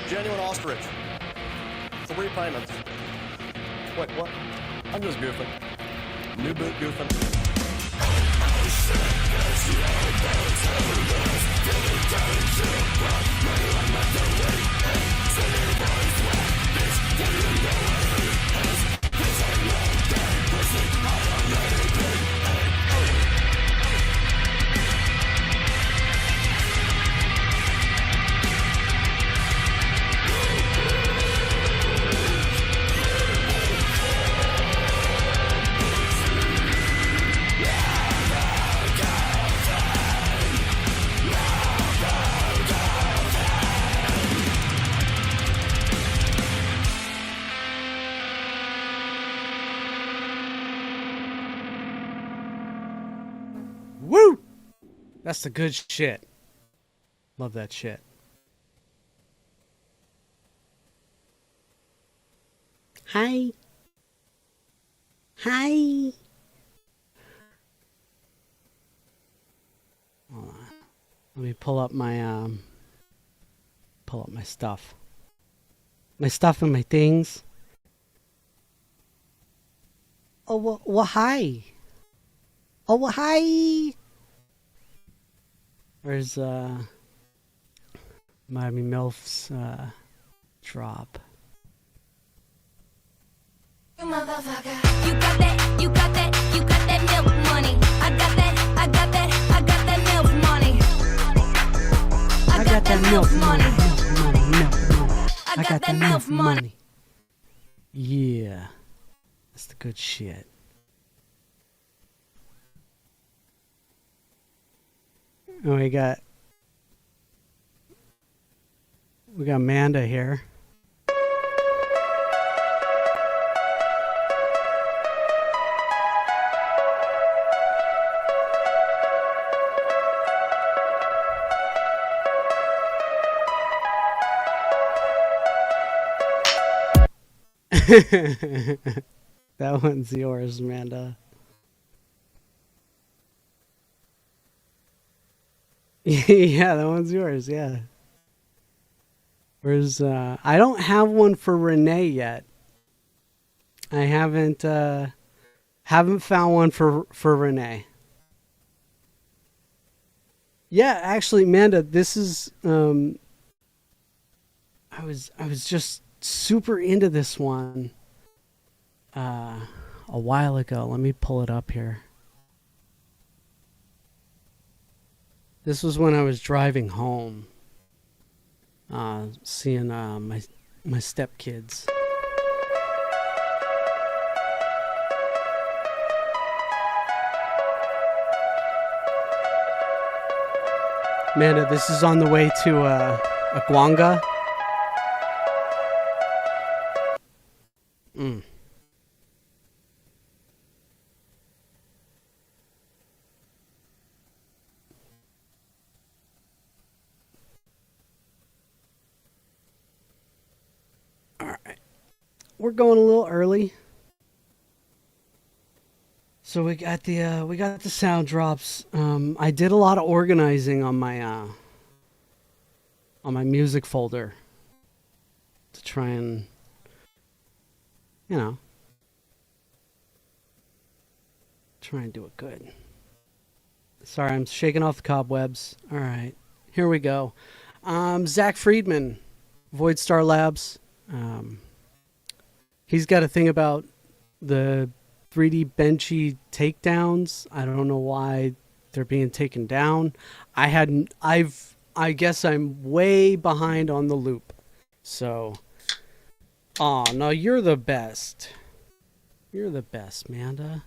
Genuine ostrich. 3 payments. Wait, what? I'm just goofing. New boot goofing. Woo! That's the good shit. Love that shit. Hi. Hi. Hold on. Let me pull up my stuff. My stuff and my things. Oh, well, hi. Oh, well, hi. Where's Miami MILF's drop? You motherfucker. You got that, you got that, you got that milk money. I got that, I got that, I got that milk money. I got that milk money. I got that milk money. Yeah. That's the good shit. And we got Amanda here. That one's yours, Amanda. Yeah, that one's yours, yeah. Where's I don't have one for Renee yet. I haven't found one for Renee. Yeah, actually, Amanda, this is I was just super into this one a while ago. Let me pull it up here. This was when I was driving home, seeing my stepkids. Amanda, this is on the way to Aguanga. going a little early. So we got the sound drops. I did a lot of organizing on my music folder to try and, try and do it good. Sorry, I'm shaking off the cobwebs. All right, here we go. Zach Friedman, Void Star Labs. He's got a thing about the 3D Benchy takedowns. I don't know why they're being taken down. I guess I'm way behind on the loop. So, no, you're the best. You're the best, Manda.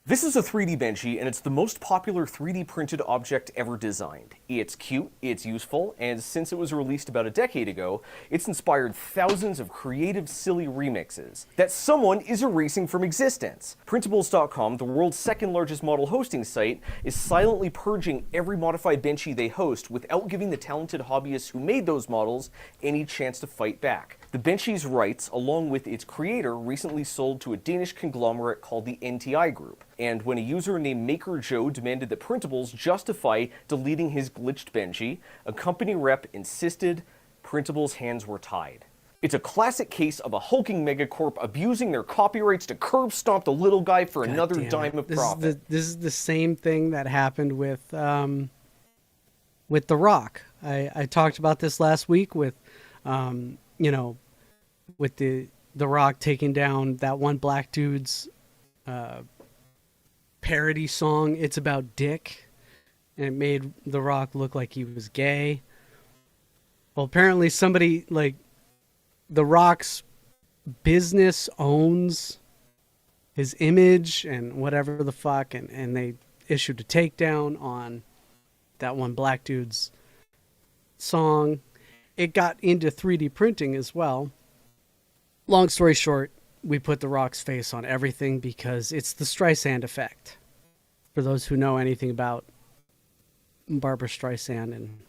This is a 3D Benchy, and it's the most popular 3D printed object ever designed. It's cute, it's useful, and since it was released about a decade ago, it's inspired thousands of creative, silly remixes that someone is erasing from existence. Printables.com, the world's second largest model hosting site, is silently purging every modified Benchy they host without giving the talented hobbyists who made those models any chance to fight back. The Benchy's rights, along with its creator, recently sold to a Danish conglomerate called the NTI Group. And when a user named Maker Joe demanded that Printables justify deleting his glitched Benchy, a company rep insisted Printables' hands were tied. It's a classic case of a hulking megacorp abusing their copyrights to curb stomp the little guy for another dime of profit. This is the same thing that happened with The Rock. I talked about this last week with, with the Rock taking down that one black dude's parody song, It's About Dick, and it made The Rock look like he was gay. Well, apparently somebody, The Rock's business owns his image and whatever the fuck, and they issued a takedown on that one black dude's song. It got into 3D printing as well. Long story short, we put The Rock's face on everything because it's the Streisand effect. For those who know anything about Barbara Streisand and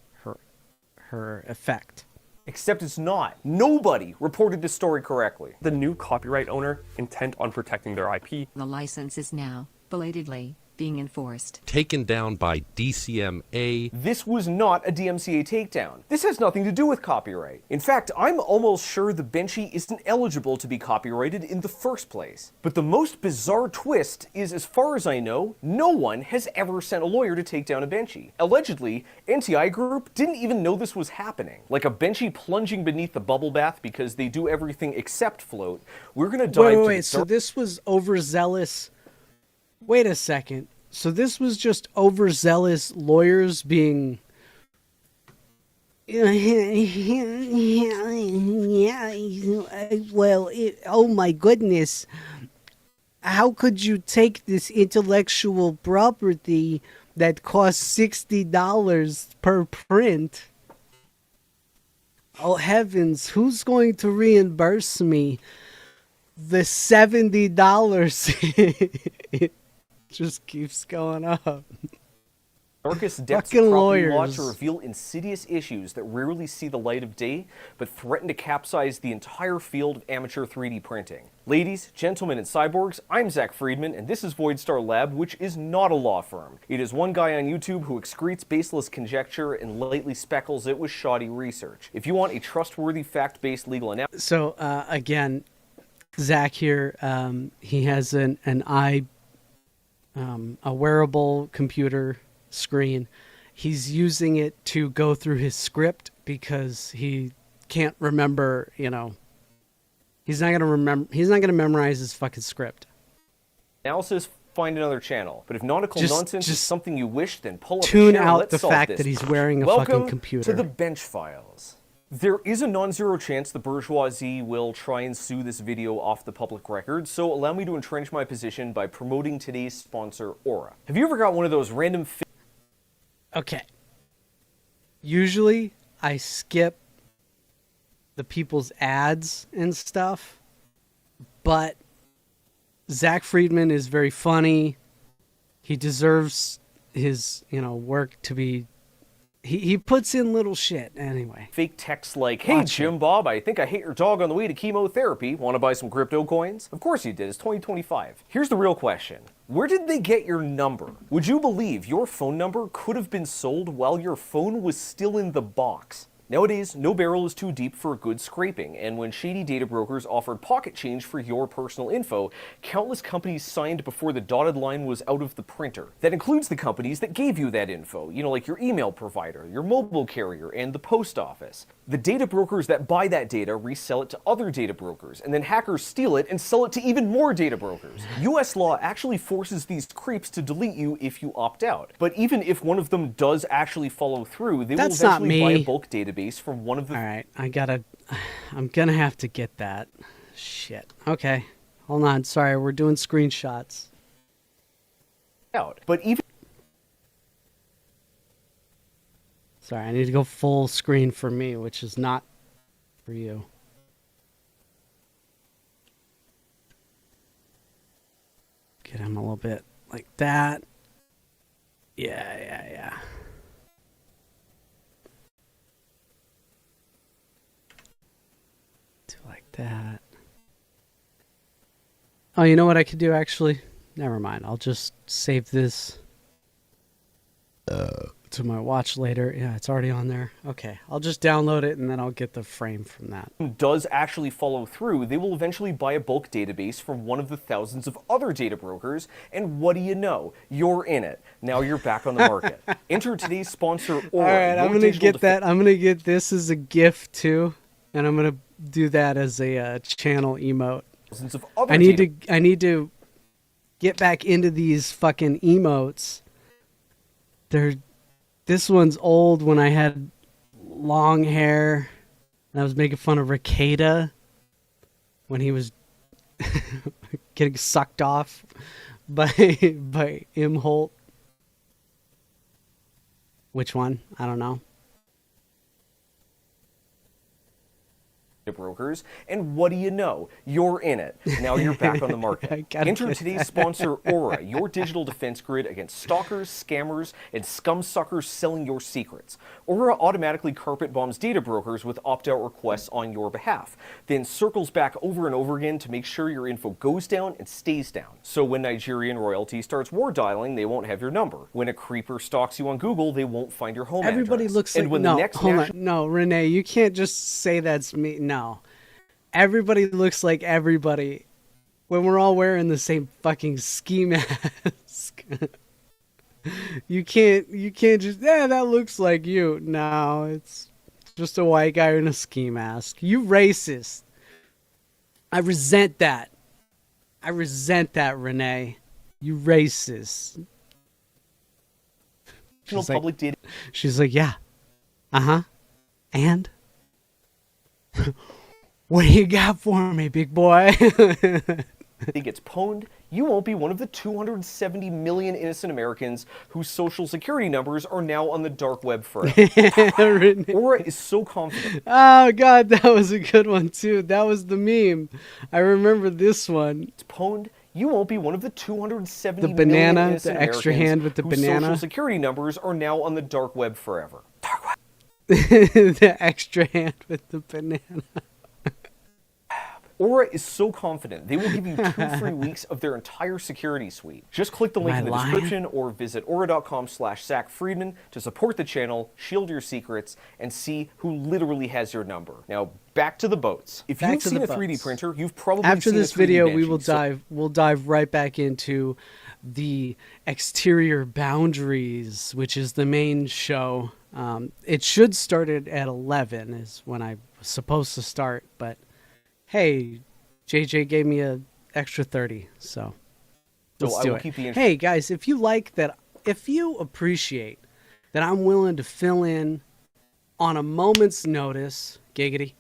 her effect. Except it's not. Nobody reported this story correctly. The new copyright owner, intent on protecting their IP. The license is now, belatedly, being enforced. Taken down by DCMA. This was not a DMCA takedown. This has nothing to do with copyright. In fact, I'm almost sure the Benchy isn't eligible to be copyrighted in the first place. But the most bizarre twist is, as far as I know, no one has ever sent a lawyer to take down a Benchy. Allegedly, NTI Group didn't even know this was happening. Like a Benchy plunging beneath the bubble bath because they do everything except float. We're gonna dive Wait, so this was overzealous. Wait a second. So this was just overzealous lawyers being... oh my goodness. How could you take this intellectual property that costs $60 per print? Oh heavens, who's going to reimburse me the $70? It just keeps going up. Darkest depths Fucking of property law lawyers. to reveal insidious issues that rarely see the light of day, but threaten to capsize the entire field of amateur 3D printing. Ladies, gentlemen, and cyborgs, I'm Zach Friedman, and this is Void Star Lab, which is not a law firm. It is one guy on YouTube who excretes baseless conjecture and lightly speckles it with shoddy research. If you want a trustworthy, fact-based legal analysis... So, again, Zach here, he has a wearable computer screen. He's using it to go through his script because he can't remember, he's not going to memorize his fucking script. Analysis, find another channel. But if nautical nonsense is something you wish, then pull up tune a channel. out Let's the solve fact this. that he's wearing a Welcome fucking computer. to the Bench Files. There is a non-zero chance the bourgeoisie will try and sue this video off the public record, so allow me to entrench my position by promoting today's sponsor, Aura. Have you ever got one of those random... Okay. Usually, I skip the people's ads and stuff, but Zach Friedman is very funny. He deserves his, work to be he puts in little shit anyway. Fake texts like, hey, Watch Jim it. Bob, I think I hit your dog on the way to chemotherapy. Want to buy some crypto coins? Of course you did. It's 2025. Here's the real question. Where did they get your number? Would you believe your phone number could have been sold while your phone was still in the box? Nowadays, no barrel is too deep for a good scraping, and when shady data brokers offered pocket change for your personal info, countless companies signed before the dotted line was out of the printer. That includes the companies that gave you that info, like your email provider, your mobile carrier, and the post office. The data brokers that buy that data resell it to other data brokers, and then hackers steal it and sell it to even more data brokers. US law actually forces these creeps to delete you if you opt out. But even if one of them does actually follow through, they That's will not eventually buy a me. bulk database from one of the All right, I'm gonna have to get that. Shit. Okay, hold on. Sorry, we're doing screenshots. out. But even Sorry, I need to go full screen for me, which is not for you. Get him a little bit like that. Yeah. Do like that. Oh, you know what I could do actually? Never mind. I'll just save this to my watch later. Yeah, it's already on there. Okay, I'll just download it and then I'll get the frame from that. does actually follow through, they will eventually buy a bulk database from one of the thousands of other data brokers, and what do you know? You're in it. Now you're back on the market. Enter today's sponsor, Aura. All right, your I'm gonna digital get that. I'm gonna get this as a gift too, and I'm gonna do that as a channel emote. thousands of other I need data to get back into these fucking emotes. This one's old when I had long hair and I was making fun of Ricada when he was getting sucked off by Imholt. Which one? I don't know. brokers, and what do you know? You're in it. Now you're back on the I market. gotta Enter get today's sponsor, Aura, your digital defense grid against stalkers, scammers, and scum suckers selling your secrets. Aura automatically carpet bombs data brokers with opt-out requests on your behalf, then circles back over and over again to make sure your info goes down and stays down. So when Nigerian royalty starts war dialing, they won't have your number. When a creeper stalks you on Google, they won't find your home Everybody address. looks and like when no. the next Hold national on, no, Renee, you can't just say that's me. No, everybody looks like everybody when we're all wearing the same fucking ski mask. You can't just that looks like you. No, it's just a white guy in a ski mask. You racist. I resent that. Renee. You racist. She's like, public data she's like, yeah. Uh-huh. And? What do you got for me, big boy? it gets pwned, you won't be one of the 270 million innocent Americans whose social security numbers are now on the dark web forever. Aura is so confident. Oh, God, that was a good one, too. That was the meme. I remember this one. It's pwned, you won't be one of the 270 The banana, million the innocent extra Americans hand with the whose banana. social security numbers are now on the dark web forever. The extra hand with the banana. Aura is so confident they will give you 2 free weeks of their entire security suite. Just click the link I in the lying? description or visit aura.com/ZachFriedman to support the channel, shield your secrets, and see who literally has your number. Now, back to the boats. If Back you've to seen the a 3D boats. printer, you've probably After seen a this 3D video, we Banshee. will So we'll dive right back into the exterior boundaries, which is the main show. It should start at 11 is when I was supposed to start, but hey, JJ gave me a extra 30, so let's I do will it. keep the Hey guys, if you like that, if you appreciate that I'm willing to fill in on a moment's notice, giggity,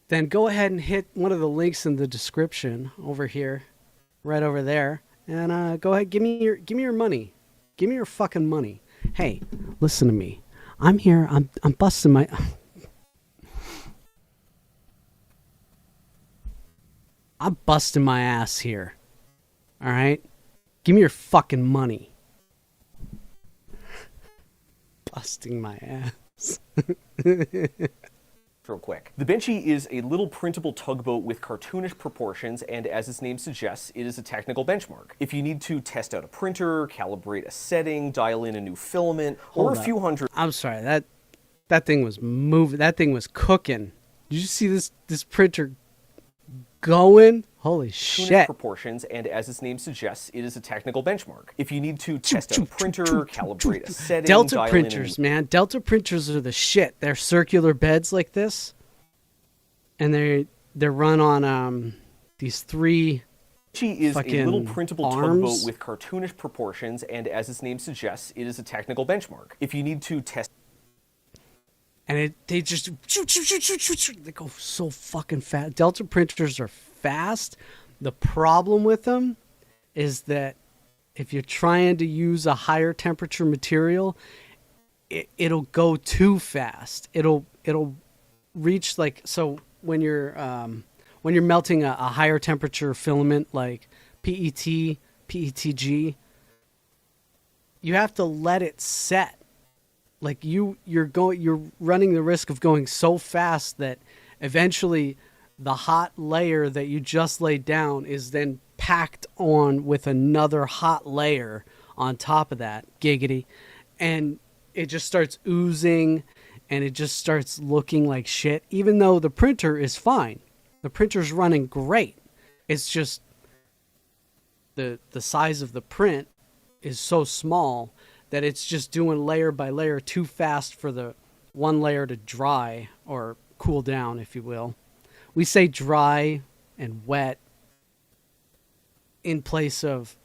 then go ahead and hit one of the links in the description over here, right over there, and go ahead, give me your money, give me your fucking money. Hey, listen to me. I'm here. I'm busting my. I'm busting my ass here. All right? Give me your fucking money. Busting my ass. real quick. The Benchy is a little printable tugboat with cartoonish proportions, and as its name suggests, it is a technical benchmark. If you need to test out a printer, calibrate a setting, dial in a new filament, or Hold a up. few hundred... I'm sorry, that thing was moving. That thing was cooking. Did you see this printer going? Holy shit. proportions, and as its name suggests, it is a technical benchmark. If you need to test out a printer, calibrate a setting, Delta dial printers, in a... man. Delta printers are the shit. They're circular beds like this, and they're run on these three. She is a little fucking printable arms. tugboat with cartoonish proportions, and as its name suggests, it is a technical benchmark. If you need to test... And they just they go so fucking fast. Delta printers are fast. The problem with them is that if you're trying to use a higher temperature material, it'll go too fast. It'll reach like, so when you're melting a higher temperature filament like PET, PETG, you have to let it set. Like you're running the risk of going so fast that eventually the hot layer that you just laid down is then packed on with another hot layer on top of that, giggity, and it just starts oozing and it just starts looking like shit, even though the printer is fine. The printer's running great. It's just the size of the print is so small that it's just doing layer by layer too fast for the one layer to dry or cool down, if you will. We say dry and wet in place of,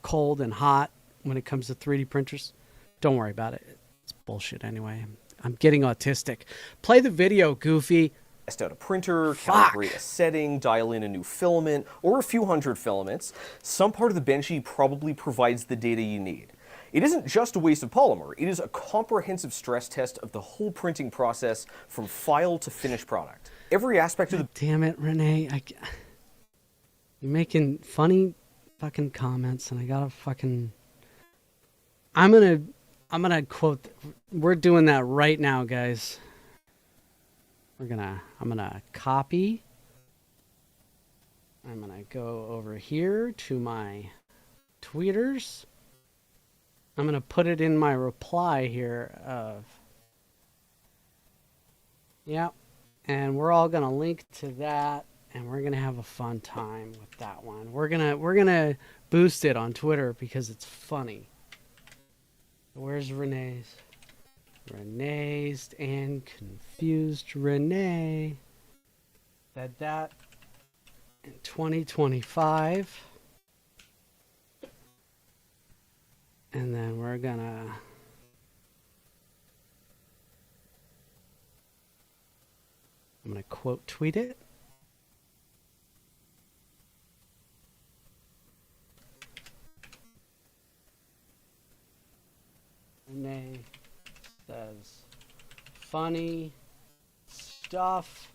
cold and hot when it comes to 3D printers. Don't worry about it. It's bullshit anyway. I'm getting autistic. Play the video, Goofy. Test out a printer, Fuck. calibrate a setting, dial in a new filament, or a few hundred filaments, some part of the Benchy probably provides the data you need. It isn't just a waste of polymer, it is a comprehensive stress test of the whole printing process from file to finished product. Every aspect of the... Damn it, Renee. You're making funny fucking comments, and I gotta fucking... I'm gonna quote... We're doing that right now, guys. I'm gonna copy. I'm gonna go over here to my tweeters. I'm gonna put it in my reply here of, yep. And we're all gonna link to that, and we're gonna have a fun time with that one. We're gonna boost it on Twitter because it's funny. Where's Renee's? Renee's and confused Renee said that in 2025, and then I'm gonna quote tweet it. Renee says funny stuff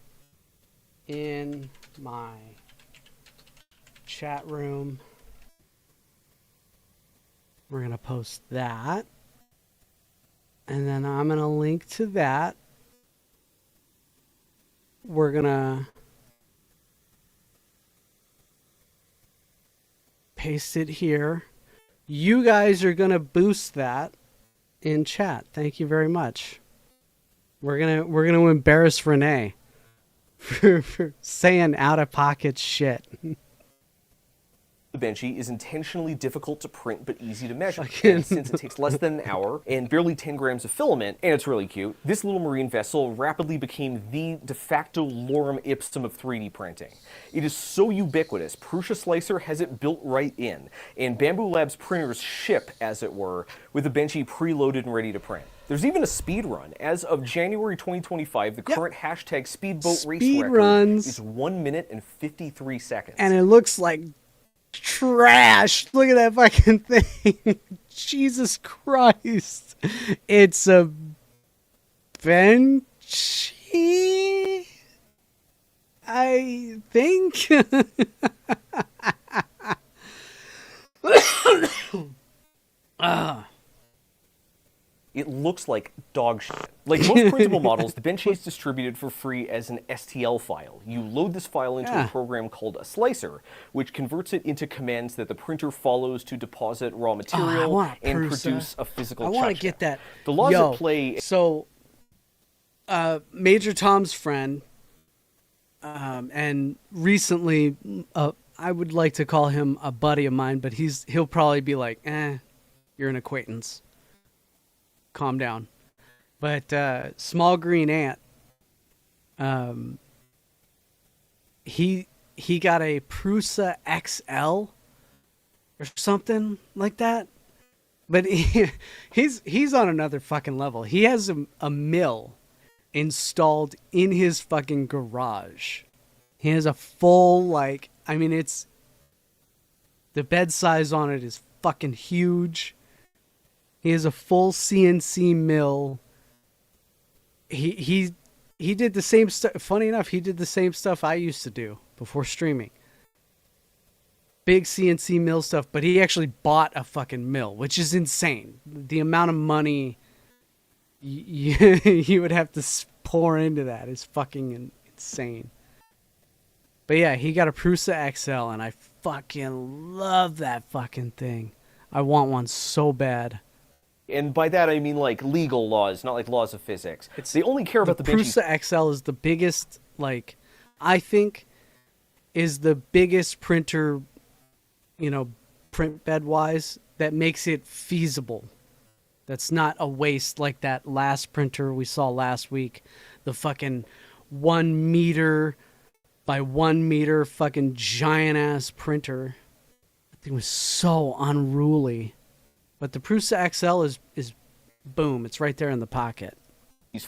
in my chat room. We're going to post that. And then I'm going to link to that. We're going to paste it here. You guys are going to boost that in chat. Thank you very much. We're gonna embarrass Renee for saying out of pocket shit. The Benchy is intentionally difficult to print but easy to measure. Fucking- And since it takes less than an hour and barely 10 grams of filament, and it's really cute, this little marine vessel rapidly became the de facto lorem ipsum of 3D printing. It is so ubiquitous, Prusa Slicer has it built right in, and Bamboo Labs printers ship, as it were, with the Benchy preloaded and ready to print. There's even a speed run. As of January 2025, the current hashtag speedboat race Speed record runs. is 1 minute and 53 seconds. And it looks like trash. Look at that fucking thing. Jesus Christ. It's a Benchy, I think. looks like dog shit. Like most printable models, the Benchy is distributed for free as an STL file. You load this file into a program called a slicer, which converts it into commands that the printer follows to deposit raw material and produce a physical I want to cha-cha. get that. The laws Yo, at play... So, Major Tom's friend, and recently, I would like to call him a buddy of mine, but he'll probably be like, you're an acquaintance. Calm down. But Small Green Ant, he got a Prusa XL or something like that. But he's on another fucking level. He has a mill installed in his fucking garage. He has a full, it's the bed size on it is fucking huge. He has a full CNC mill. He did the same stuff. Funny enough, he did the same stuff I used to do before streaming. Big CNC mill stuff, but he actually bought a fucking mill, which is insane. The amount of money you would have to pour into that is fucking insane. But yeah, he got a Prusa XL, and I fucking love that fucking thing. I want one so bad. And by that I mean like legal laws, not like laws of physics. They only care about the Benchy. Prusa XL is the biggest, I think, is the biggest printer, print bed wise, that makes it feasible. That's not a waste like that last printer we saw last week. The fucking 1 meter by 1 meter fucking giant ass printer. That thing was so unruly. But the Prusa XL is boom, it's right there in the pocket.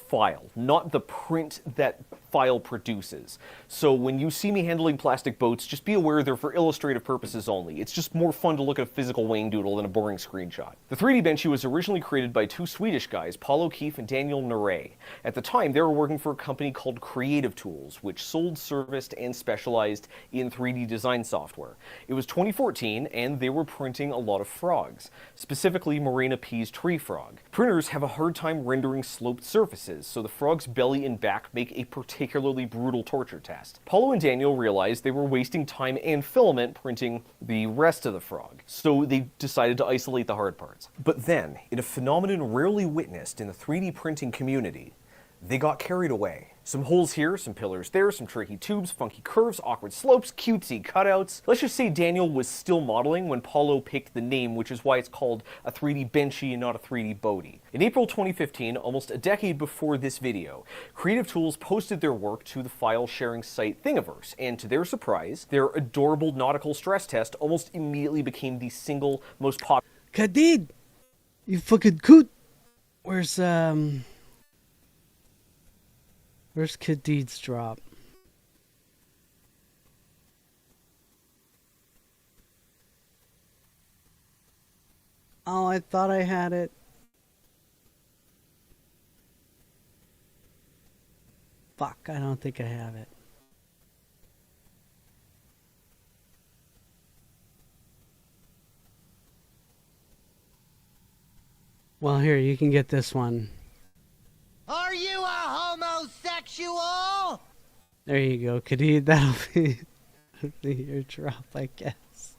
File, not the print that file produces. So when you see me handling plastic boats, just be aware they're for illustrative purposes only. It's just more fun to look at a physical Wayne doodle than a boring screenshot. The 3D Benchy was originally created by two Swedish guys, Paul O'Keefe and Daniel Nere. At the time, they were working for a company called Creative Tools, which sold, serviced, and specialized in 3D design software. It was 2014, and they were printing a lot of frogs, specifically Marina Pease tree frog. Printers have a hard time rendering sloped surfaces, so the frog's belly and back make a particularly brutal torture test. Paulo and Daniel realized they were wasting time and filament printing the rest of the frog, so they decided to isolate the hard parts. But then, in a phenomenon rarely witnessed in the 3D printing community, they got carried away. Some holes here, some pillars there, some tricky tubes, funky curves, awkward slopes, cutesy cutouts. Let's just say Daniel was still modeling when Paulo picked the name, which is why it's called a 3D Benchy and not a 3D Bodhi. In April 2015, almost a decade before this video, Creative Tools posted their work to the file sharing site Thingiverse, and to their surprise, their adorable nautical stress test almost immediately became the single most popular. Kadid, you fucking coot. Where's Kadid's drop? Oh, I thought I had it. Fuck, I don't think I have it. Well, here, you can get this one. Are you a homosexual? There you go, Kadid. That'll be your drop, I guess.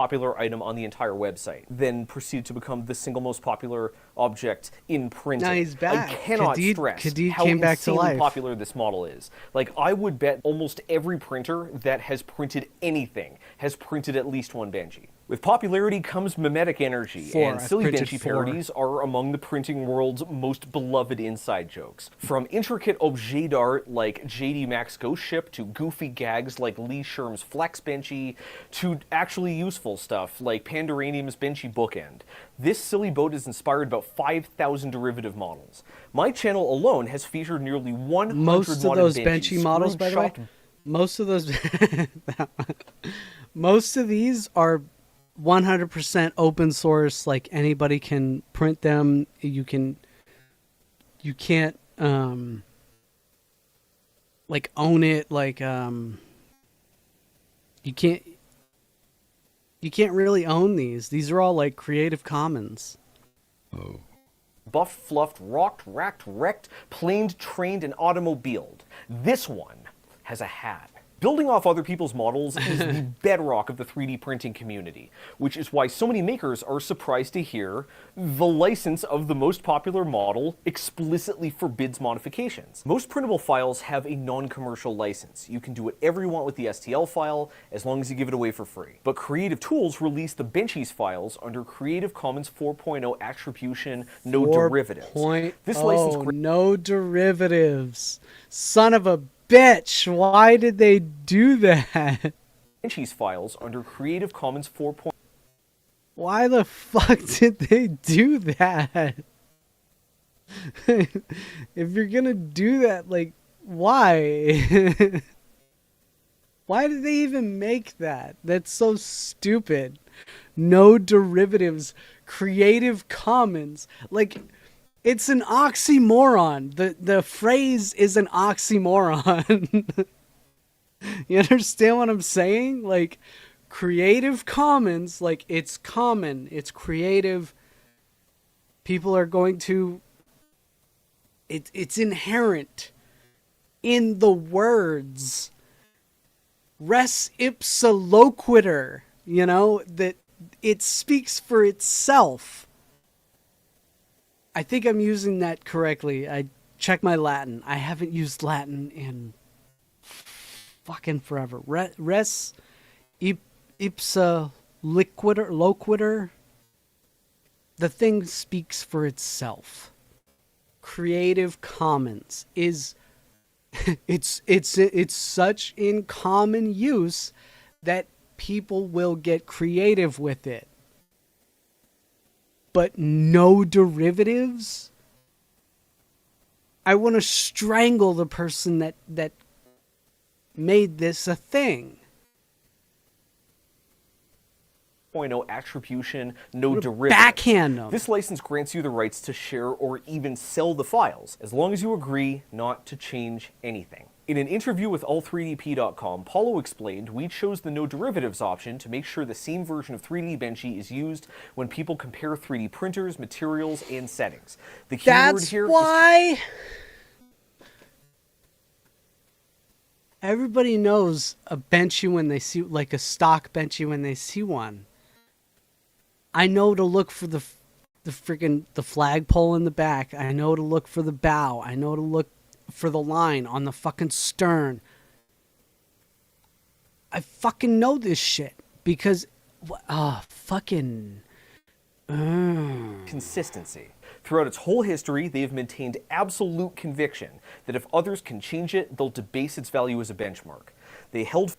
Popular item on the entire website, then proceeded to become the single most popular object in printing. Now he's back. I cannot stress how came back to insanely life. popular this model is. Like, I would bet almost every printer that has printed anything has printed at least one Benchy. With popularity comes mimetic energy, and silly Benchy parodies are among the printing world's most beloved inside jokes. From intricate objet d'art like JD Max Ghost Ship, to goofy gags like Lee Sherm's Flex Benchy, to actually useful stuff like Pandoranium's Benchy Bookend. This silly boat is inspired about 5,000 derivative models. My channel alone has featured nearly 100 most of those Benchy models, by the way, most of these are 100% open source. Like, anybody can print them. You can't like own it. Like, you can't. You can't really own these. These are all like Creative Commons. buffed, fluffed, rocked, racked, wrecked, planed, trained, and automobiled. This one has a hat. Building off other people's models is the bedrock of the 3D printing community, which is why so many makers are surprised to hear the license of the most popular model explicitly forbids modifications. Most printable files have a non-commercial license. You can do whatever you want with the STL file as long as you give it away for free. But Creative Tools released the Benchies files under Creative Commons 4.0 attribution, no derivatives. This license No derivatives. Son of a bitch. Why did they do that? Benchies files under Creative Commons 4.0. Why the fuck did they do that? If you're gonna do that, like, why? Why did they even make that? That's so stupid. No derivatives. Creative Commons. Like, it's an oxymoron. The phrase is an oxymoron. You understand what I'm saying? Like, Creative Commons, like, it's common, it's creative. People are going to... It's inherent in the words. Res ipsa loquitur. You know, that it speaks for itself. I think I'm using that correctly. I checked my Latin. I haven't used Latin in fucking forever. Res ipsa loquitur. The thing speaks for itself. Creative Commons is it's such in common use that people will get creative with it. But no derivatives? I want to strangle the person that made this a thing. 4.0 attribution, no derivatives. Backhand them. This license grants you the rights to share or even sell the files, as long as you agree not to change anything. In an interview with all3dp.com, Paulo explained we chose the no derivatives option to make sure the same version of 3D Benchy is used when people compare 3D printers, materials, and settings. The key word here is why everybody knows a Benchy when they see, like a stock Benchy when they see one. I know to look for the flagpole in the back. I know to look for the bow. I know to look for the line on the fucking stern. I fucking know this shit because consistency. Throughout its whole history, they have maintained absolute conviction that if others can change it, they'll debase its value as a benchmark. They held...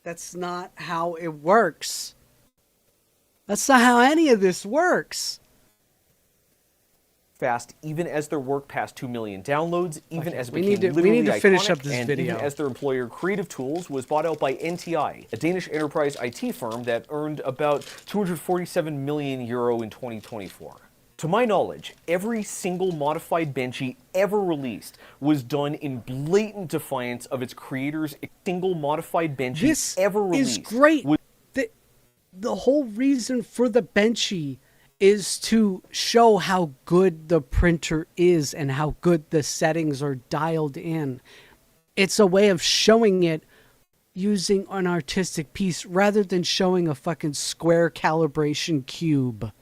That's not how it works. That's not how any of this works. fast, even as their work passed 2 million downloads, even as it we became need literally to finish iconic, up this and video. even as their employer Creative Tools was bought out by NTI, a Danish enterprise IT firm that earned about 247 million euro in 2024. To my knowledge, every single modified Benchy ever released was done in blatant defiance of its creators. A single modified Benchy This ever released is great. was The whole reason for the Benchy is to show how good the printer is and how good the settings are dialed in. It's a way of showing it using an artistic piece rather than showing a fucking square calibration cube.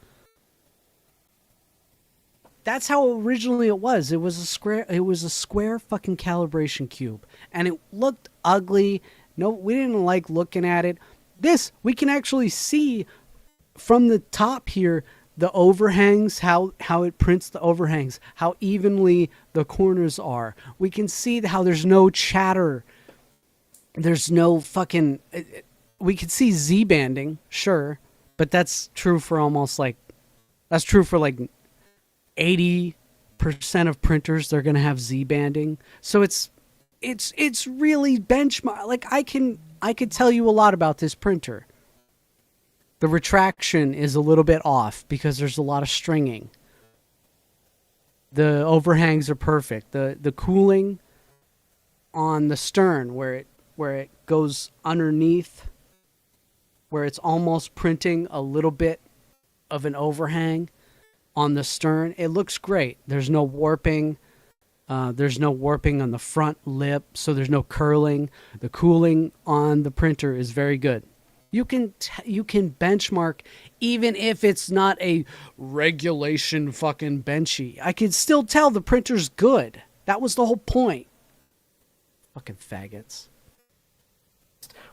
That's how originally it was. It was a square fucking calibration cube. And it looked ugly. No, we didn't like looking at it. This, we can actually see from the top here, the overhangs, how it prints the overhangs, how evenly the corners are. We can see how there's no chatter. There's no fucking... We could see Z-banding, sure. But that's true for almost like... That's true for like 80% of printers. They're going to have Z-banding. So it's really benchmark. Like I could tell you a lot about this printer. The retraction is a little bit off because there's a lot of stringing. The overhangs are perfect. The cooling, on the stern where it goes underneath, where it's almost printing a little bit of an overhang on the stern. It looks great. There's no warping. There's no warping on the front lip, so there's no curling. The cooling on the printer is very good. You can benchmark even if it's not a regulation fucking benchy. I can still tell the printer's good. That was the whole point. Fucking faggots.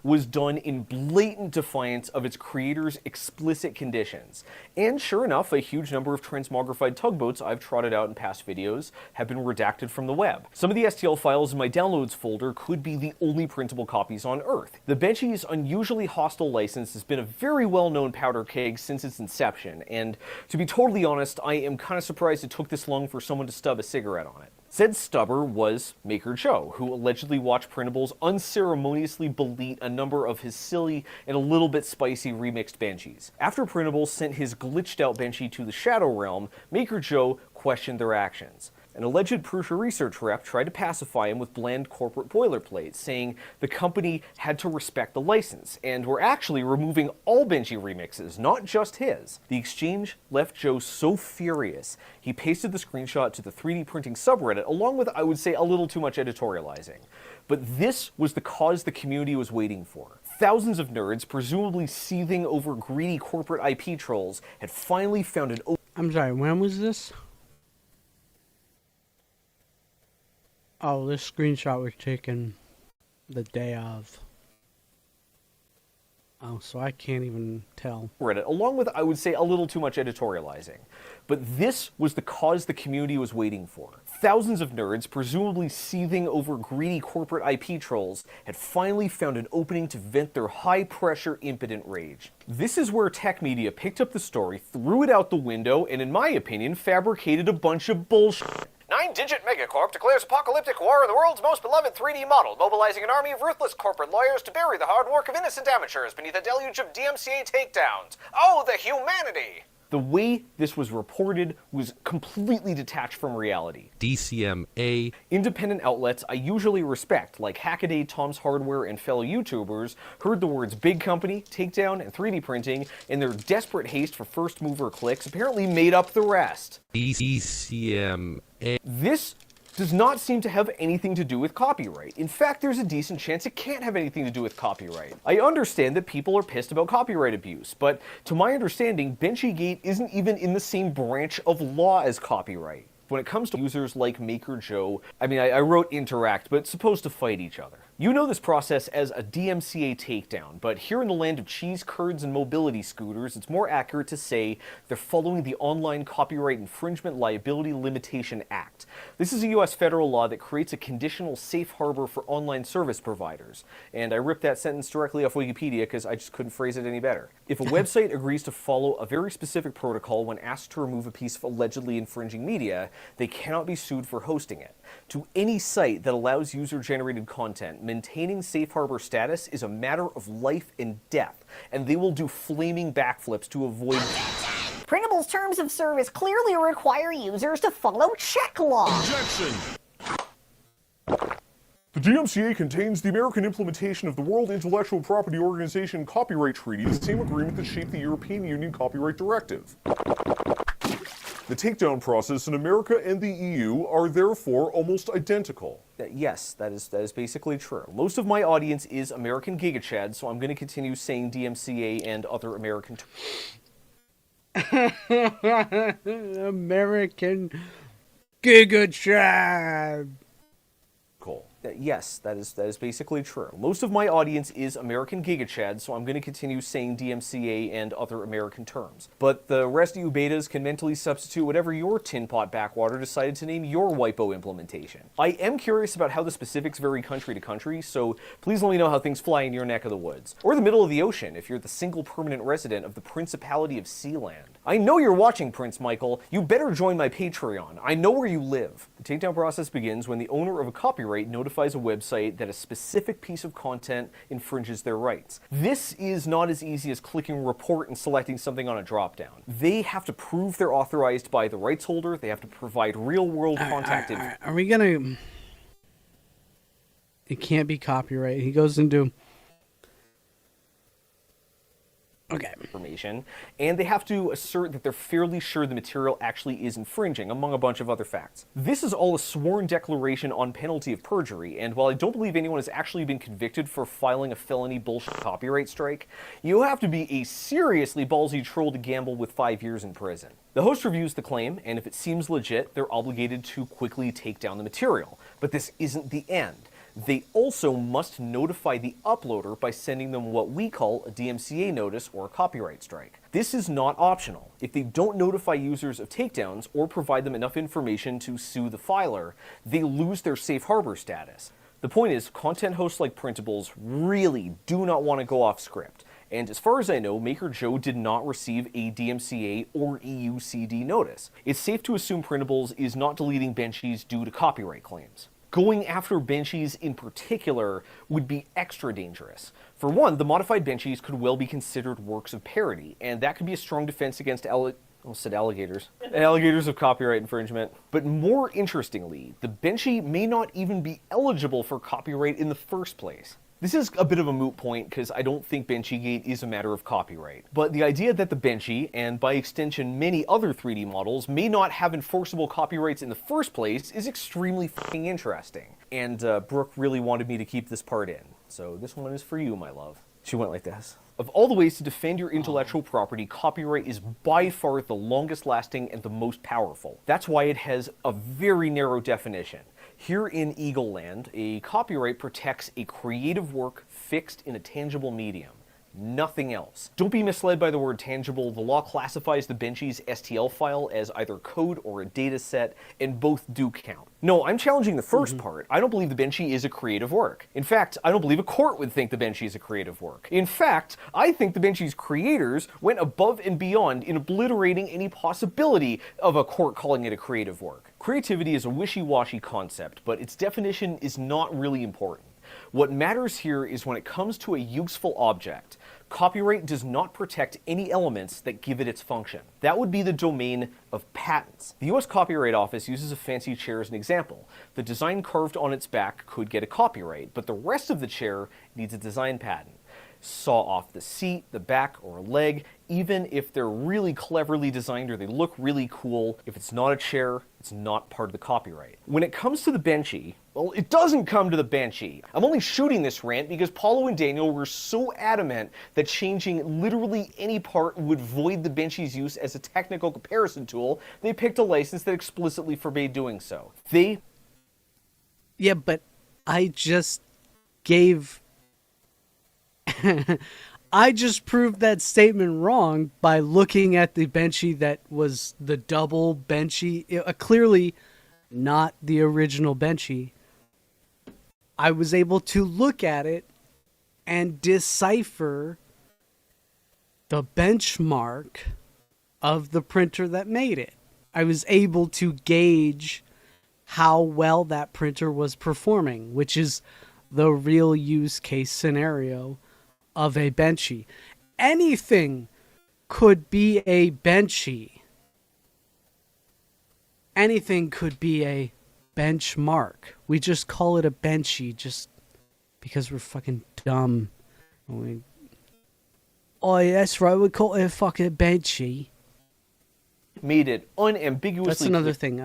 Was done in blatant defiance of its creator's explicit conditions. And sure enough, a huge number of transmogrified tugboats I've trotted out in past videos have been redacted from the web. Some of the STL files in my downloads folder could be the only printable copies on Earth. The Benchy's unusually hostile license has been a very well-known powder keg since its inception, and to be totally honest, I am kind of surprised it took this long for someone to stub a cigarette on it. Said stubber was Maker Joe, who allegedly watched printables unceremoniously delete a number of his silly and a little bit spicy remixed Benchies. After printables sent his glitched out Benchy to the Shadow Realm, Maker Joe questioned their actions. An alleged Prusa research rep tried to pacify him with bland corporate boilerplate, saying the company had to respect the license, and were actually removing all Benchy remixes, not just his. The exchange left Joe so furious, he pasted the screenshot to the 3D printing subreddit, along with, I would say, a little too much editorializing. But this was the cause the community was waiting for. Thousands of nerds, presumably seething over greedy corporate IP trolls, had finally found an I'm sorry, when was this? Oh, this screenshot was taken the day of. Oh, so I can't even tell. Reddit, along with, I would say, a little too much editorializing. But this was the cause the community was waiting for. Thousands of nerds, presumably seething over greedy corporate IP trolls, had finally found an opening to vent their high-pressure, impotent rage. This is where tech media picked up the story, threw it out the window, and in my opinion, fabricated a bunch of bullshit. Nine-digit Megacorp declares apocalyptic war on the world's most beloved 3D model, mobilizing an army of ruthless corporate lawyers to bury the hard work of innocent amateurs beneath a deluge of DMCA takedowns. Oh, the humanity! The way this was reported was completely detached from reality. DCMA. Independent outlets I usually respect, like Hackaday, Tom's Hardware, and fellow YouTubers, heard the words big company, takedown, and 3D printing, and their desperate haste for first mover clicks apparently made up the rest. DCMA. This does not seem to have anything to do with copyright. In fact, there's a decent chance it can't have anything to do with copyright. I understand that people are pissed about copyright abuse, but to my understanding, Benchygate isn't even in the same branch of law as copyright. When it comes to users like Maker Joe, I wrote interact, but supposed to fight each other. You know this process as a DMCA takedown, but here in the land of cheese curds and mobility scooters, it's more accurate to say they're following the Online Copyright Infringement Liability Limitation Act. This is a US federal law that creates a conditional safe harbor for online service providers. And I ripped that sentence directly off Wikipedia because I just couldn't phrase it any better. If a website agrees to follow a very specific protocol when asked to remove a piece of allegedly infringing media, they cannot be sued for hosting it. To any site that allows user-generated content, maintaining safe harbor status is a matter of life and death, and they will do flaming backflips to avoid... Printable's terms of service clearly require users to follow check law. Objection! The DMCA contains the American implementation of the World Intellectual Property Organization Copyright Treaty, the same agreement that shaped the European Union Copyright Directive. The takedown process in America and the EU are therefore almost identical. Yes, that is basically true. Most of my audience is American GigaChad, so I'm going to continue saying DMCA and other American American GigaChad. Cool. Yes, that is basically true. Most of my audience is American GigaChad, so I'm going to continue saying DMCA and other American terms. But the rest of you betas can mentally substitute whatever your tin pot backwater decided to name your WIPO implementation. I am curious about how the specifics vary country to country, so please let me know how things fly in your neck of the woods. Or the middle of the ocean, if you're the single permanent resident of the Principality of Sealand. I know you're watching, Prince Michael. You better join my Patreon. I know where you live. The takedown process begins when the owner of a copyright notifies a website that a specific piece of content infringes their rights. This is not as easy as clicking report and selecting something on a dropdown. They have to prove they're authorized by the rights holder. They have to provide real-world contact info. Are we gonna... It can't be copyright. He goes into... Okay. Information, and they have to assert that they're fairly sure the material actually is infringing, among a bunch of other facts. This is all a sworn declaration on penalty of perjury, and while I don't believe anyone has actually been convicted for filing a felony bullshit copyright strike, you have to be a seriously ballsy troll to gamble with 5 years in prison. The host reviews the claim, and if it seems legit, they're obligated to quickly take down the material. But this isn't the end. They also must notify the uploader by sending them what we call a DMCA notice or a copyright strike. This is not optional. If they don't notify users of takedowns or provide them enough information to sue the filer, they lose their safe harbor status. The point is, content hosts like Printables really do not want to go off script. And as far as I know, Maker Joe did not receive a DMCA or EUCD notice. It's safe to assume Printables is not deleting Benchies due to copyright claims. Going after Benchies in particular would be extra dangerous. For one, the modified Benchies could well be considered works of parody, and that could be a strong defense against alligators of copyright infringement. But more interestingly, the Benchie may not even be eligible for copyright in the first place. This is a bit of a moot point because I don't think Benchiegate is a matter of copyright. But the idea that the Benchie, and by extension many other 3D models, may not have enforceable copyrights in the first place is extremely fucking interesting. And Brooke really wanted me to keep this part in. So this one is for you, my love. She went like this. Of all the ways to defend your intellectual property, copyright is by far the longest lasting and the most powerful. That's why it has a very narrow definition. Here in Eagle Land, a copyright protects a creative work fixed in a tangible medium. Nothing else. Don't be misled by the word tangible. The law classifies the Benchie's STL file as either code or a data set, and both do count. No, I'm challenging the first part. I don't believe the Benchie is a creative work. In fact, I don't believe a court would think the Benchie is a creative work. In fact, I think the Benchie's creators went above and beyond in obliterating any possibility of a court calling it a creative work. Creativity is a wishy-washy concept, but its definition is not really important. What matters here is when it comes to a useful object, copyright does not protect any elements that give it its function. That would be the domain of patents. The US Copyright Office uses a fancy chair as an example. The design carved on its back could get a copyright, but the rest of the chair needs a design patent. Saw off the seat, the back, or a leg, even if they're really cleverly designed or they look really cool, if it's not a chair, it's not part of the copyright. When it comes to the Benchie, well, it doesn't come to the Benchie. I'm only shooting this rant because Paulo and Daniel were so adamant that changing literally any part would void the Benchie's use as a technical comparison tool, they picked a license that explicitly forbade doing so. Yeah, but I just gave... I just proved that statement wrong by looking at the Benchie that was the double Benchie, clearly not the original Benchie. I was able to look at it and decipher the benchmark of the printer that made it. I was able to gauge how well that printer was performing, which is the real use case scenario of a Benchie. Anything could be a Benchie. Anything could be a benchmark. We just call it a Benchie just because we're fucking dumb. Oh, yeah, that's right. We call it a fucking Benchie. Made it unambiguously. That's another thing.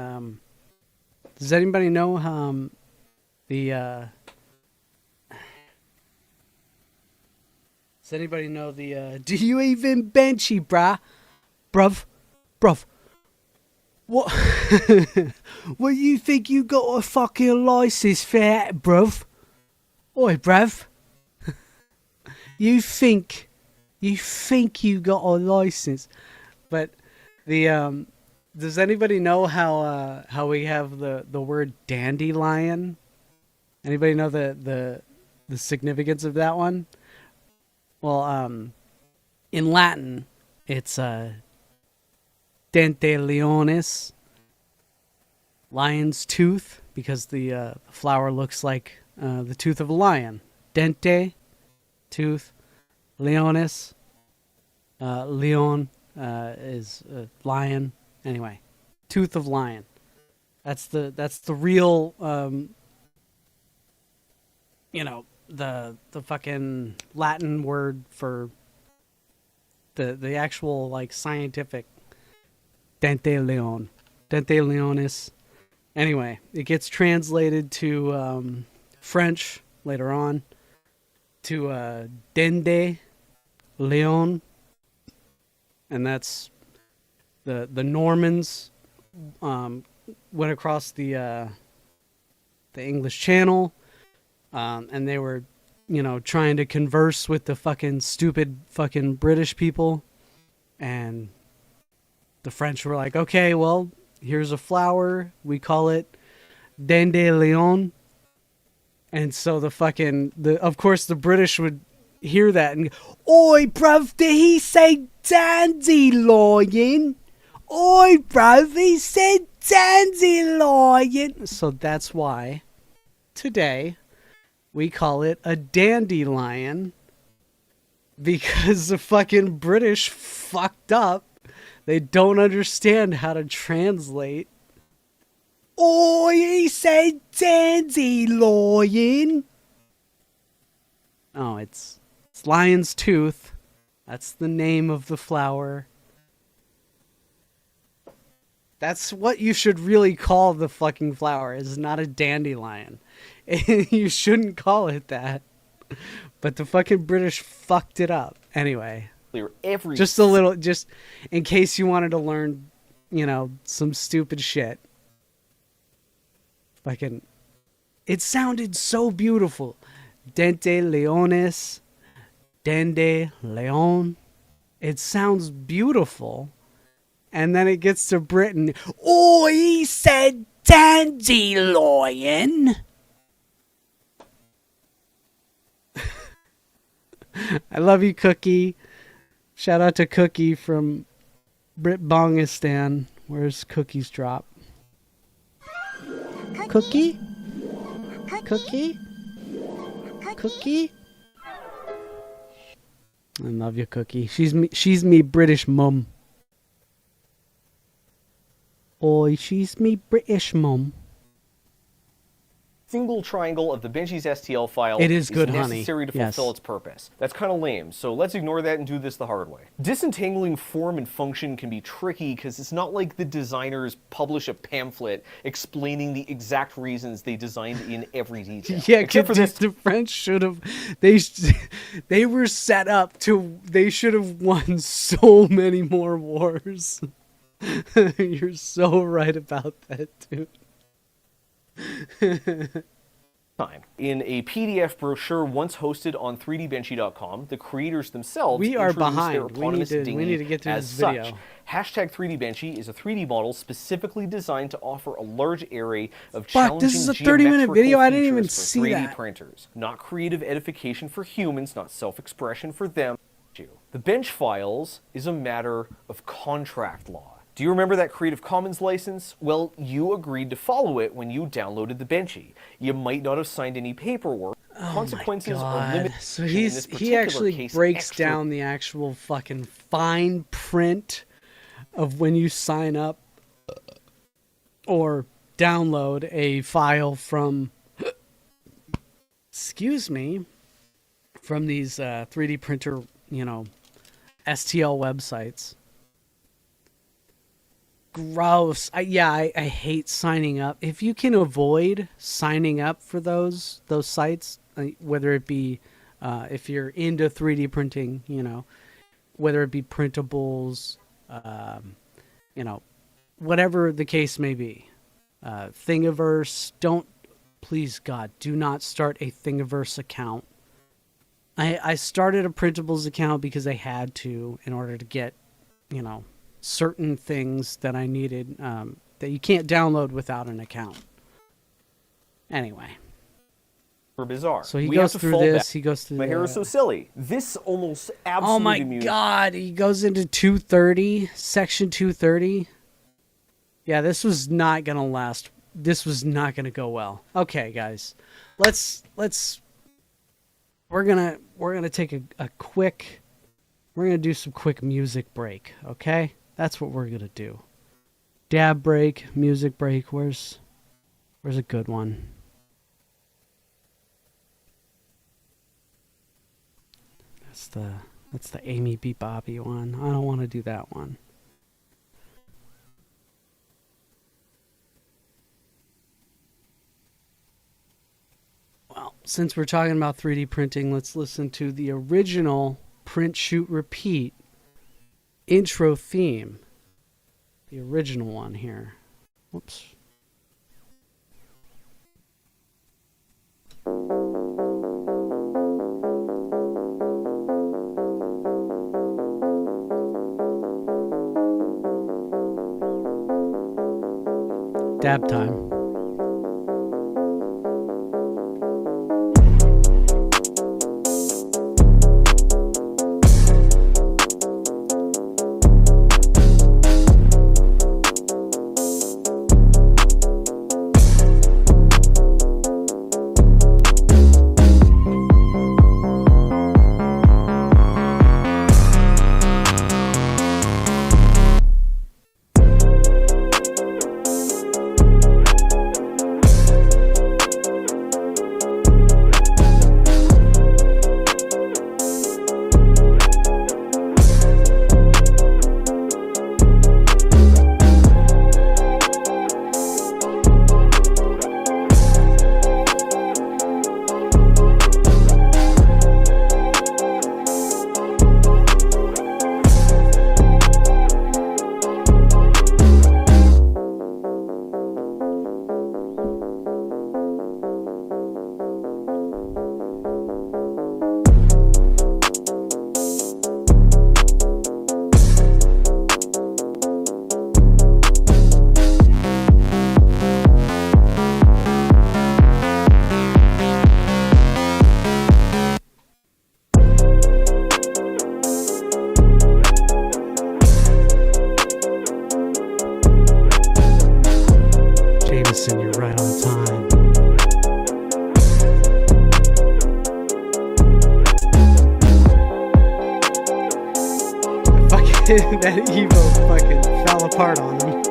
Does anybody know Does anybody know do you even Benchie, bruv? What? What, you think you got a fucking license for that, bruv? Oi, bruv. You think you got a license. But does anybody know how we have the word dandelion? Anybody know the significance of that one? Well, in Latin, it's dente leonis, lion's tooth, because the flower looks like the tooth of a lion. Dente, tooth, leonis, leon is lion. Anyway, tooth of lion. That's the real you know, the fucking Latin word for the actual like scientific dente leonis. Anyway, it gets translated to French later on to dende leon, and that's the Normans went across the English Channel, and they were, you know, trying to converse with the fucking stupid fucking British people, and the French were like, okay, well, here's a flower, we call it dandelion, and so of course the British would hear that and, oi bruv, did he say dandelion? Oi bruv, he said dandelion. So that's why today we call it a dandelion, because the fucking British fucked up. They don't understand how to translate. Oh, he said dandelion. Oh, it's lion's tooth. That's the name of the flower. That's what you should really call the fucking flower. It's not a dandelion. You shouldn't call it that. But the fucking British fucked it up. Anyway. Just a little, just in case you wanted to learn, you know, some stupid shit. Fucking, it sounded so beautiful. Dente leones, dende leon. It sounds beautiful. And then it gets to Britain. Oh, he said dandelion. I love you, Cookie. Shout out to Cookie from Britbongistan, where his cookies drop. Cookie? Cookie? Cookie? I love you, Cookie. She's me British mum. Oi, she's me British mum. Single triangle of the Benchy's STL file It is good, honey. necessary to fulfill its purpose. That's kind of lame, so let's ignore that and do this the hard way. Disentangling form and function can be tricky because it's not like the designers publish a pamphlet explaining the exact reasons they designed in every detail. Yeah, except for this. The French should have. They were set up to. They should have won so many more wars. You're so right about that, dude. Time. In a PDF brochure once hosted on 3dbenchy.com, the creators themselves We are introduced behind. their autonomous We dinghy need to get through as this video. such. Hashtag 3dbenchy is a 3D model specifically designed to offer a large array of challenging this is a 30-minute geometrical video? I didn't features even for see 3D that. printers. Not creative edification for humans, not self-expression for them. The bench files is a matter of contract law. Do you remember that Creative Commons license? Well, you agreed to follow it when you downloaded the Benchy. You might not have signed any paperwork. Consequences are limited. So in this he particular actually case, breaks extra down the actual fucking fine print of when you sign up or download a file from, excuse me, from these 3D printer, you know, STL websites. Gross. I hate signing up. If you can avoid signing up for those sites, whether it be if you're into 3D printing, you know, whether it be printables, you know, whatever the case may be. Thingiverse, please God, do not start a Thingiverse account. I started a printables account because I had to in order to get, you know, certain things that I needed that you can't download without an account. Anyway. Bizarre. So he We goes have to through fall this. back. He goes through My hair is so silly. This almost absolutely Oh my God. He goes into 230, section 230. Yeah, this was not going to last. This was not going to go well. Okay, guys. We're going to take a quick, we're going to do some quick music break, okay? That's what we're going to do. Dab break, music break. Where's a good one? That's the Amy B. Bobby one. I don't want to do that one. Well, since we're talking about 3D printing, let's listen to the original Print, Shoot, Repeat intro theme. The original one here. Whoops. Dab time. Jameson, you're right on time. Fucking that Evo fucking fell apart on him.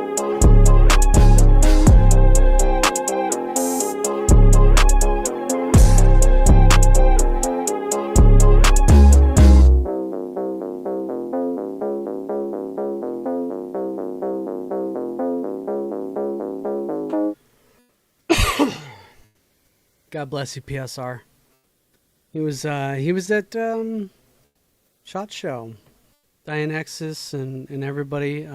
God bless you, PSR. He was at SHOT Show. Diane Exis and everybody.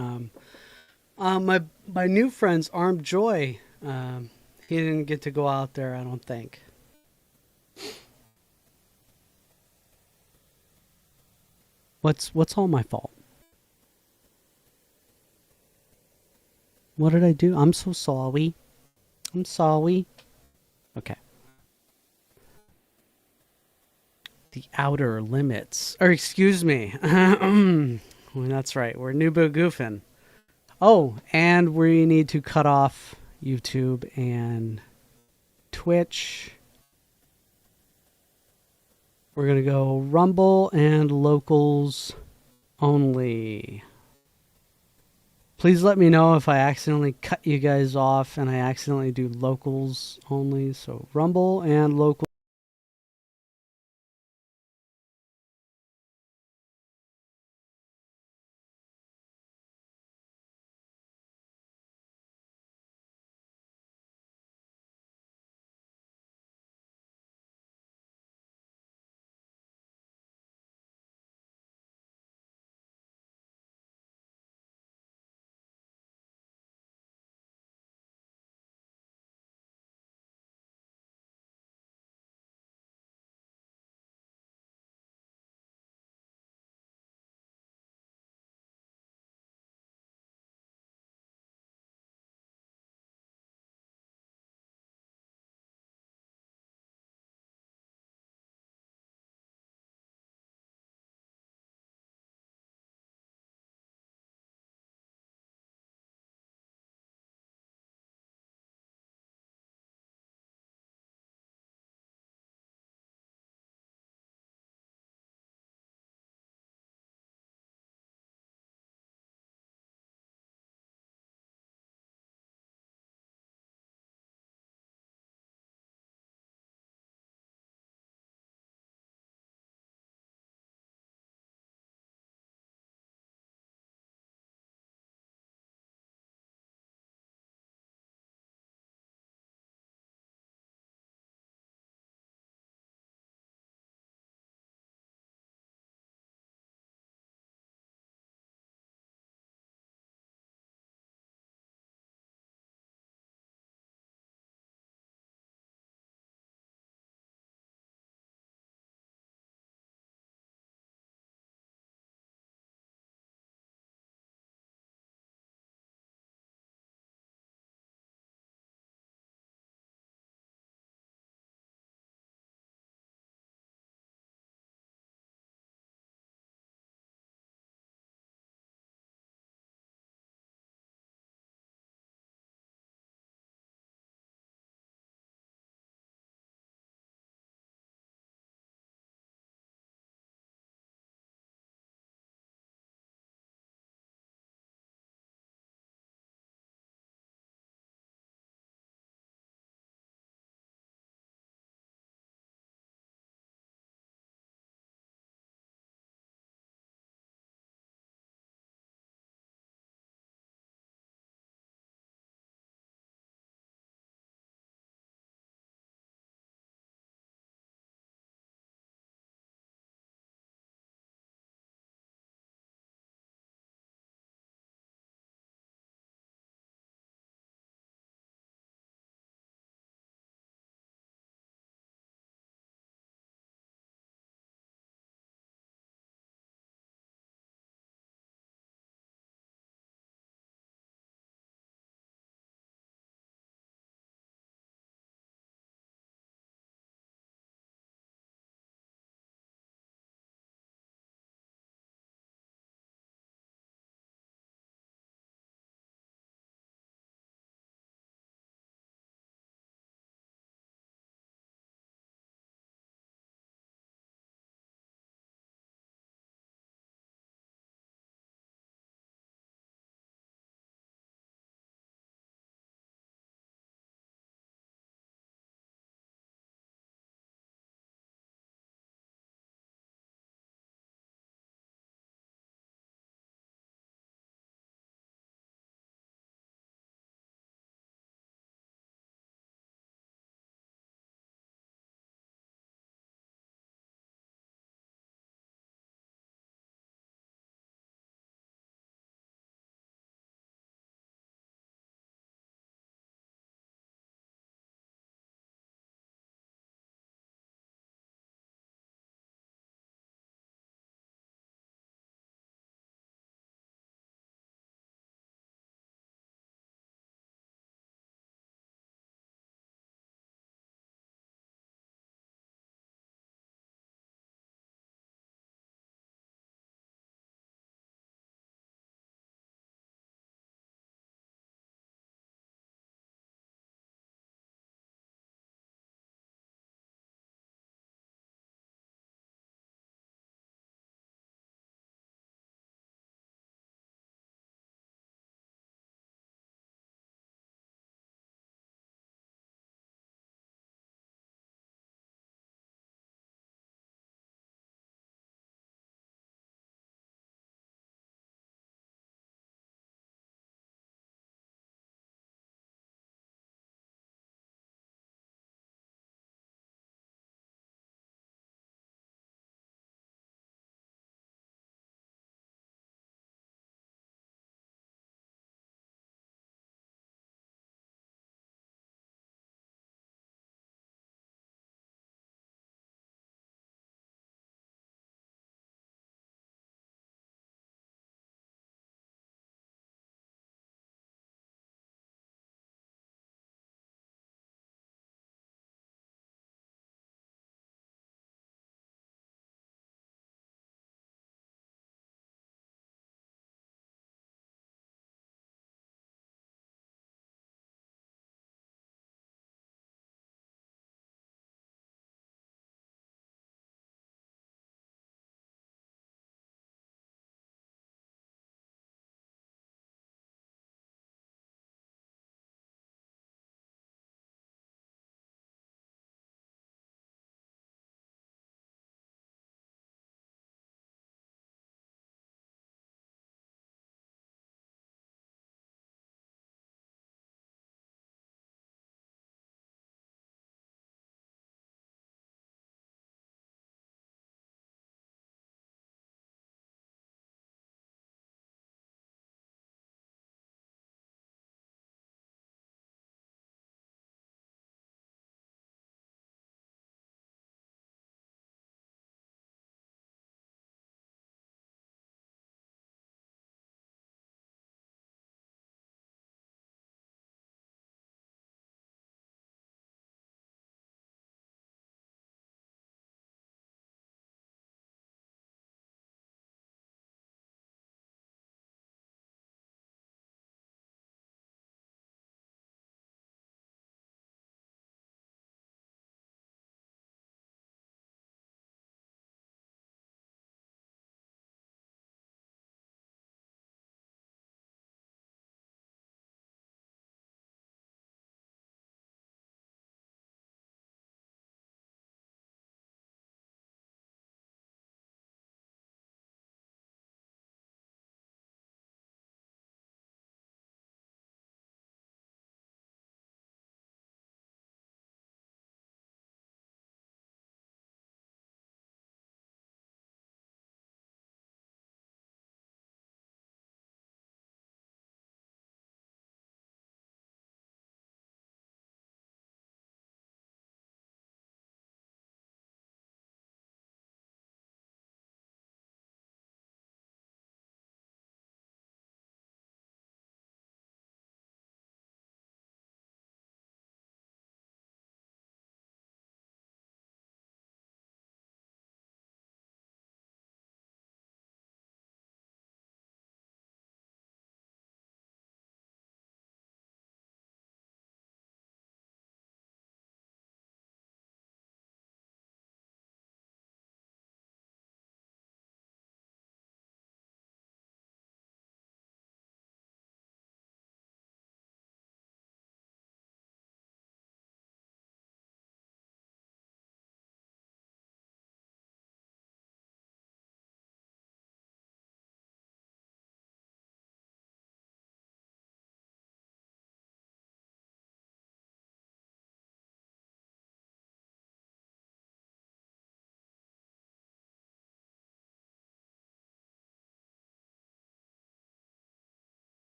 My new friend's Armed Joy. He didn't get to go out there, I don't think. What's all my fault? What did I do? I'm so sorry. I'm sorry. Okay. The Outer Limits. Or excuse me. Well, that's right. We're Nubo Goofin. Oh, and we need to cut off YouTube and Twitch. We're going to go Rumble and locals only. Please let me know if I accidentally cut you guys off and I accidentally do locals only. So Rumble and local.